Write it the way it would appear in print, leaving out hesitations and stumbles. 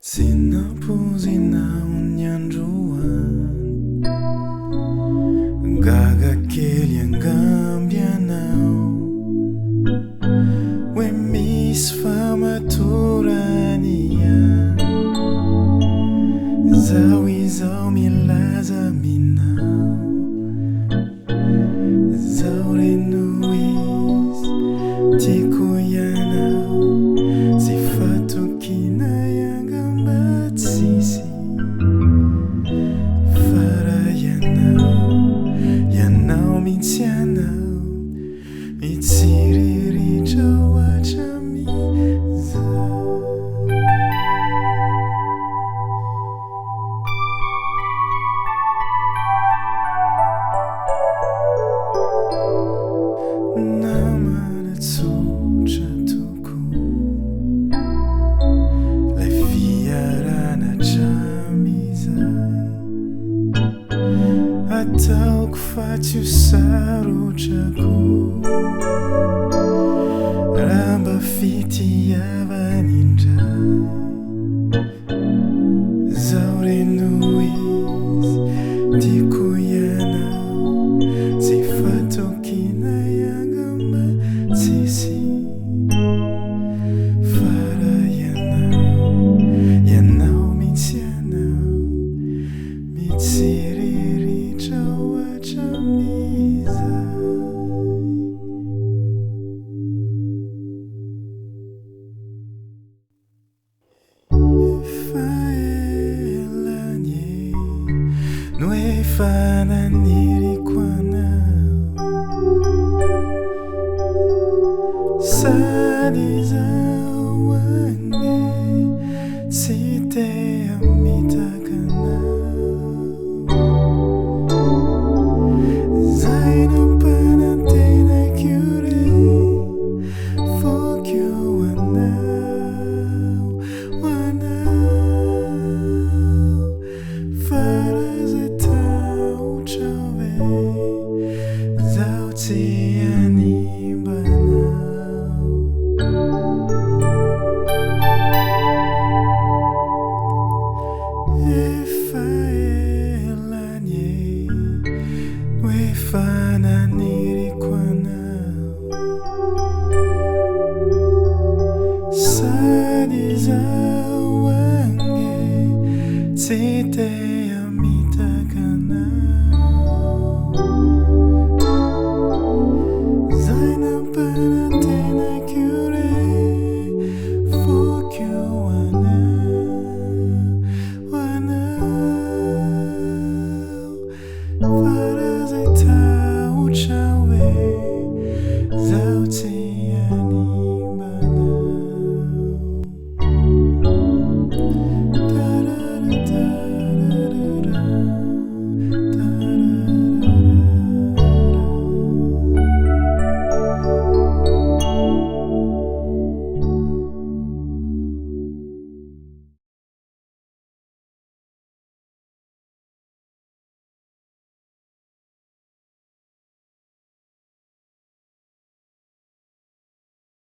Sinapozinao ny androany gaga kely angamby anao hoe misy famatorany an zao izao milaza minao zao reno izy tiako ianao sy fatokina sisi fara ianao mitsy anao mitsiriritra ohatramiza namanatsotra toko lay fiarana ataoko fa tsy ho sarotrako raha mba fitiavana indray zao reno izy tiako ianao sy fatokina iangamba tsisy fara ianao mitsy anao mitsiriritra ohatramizay efa elany no efa naniriko anao sady izao ange tsy te hamitaka anao zay nampanantenako rey fokio anao fara zay tahotra ve zao tsy animbanao efa elany no efa naniriko anao sady izao ange tsy te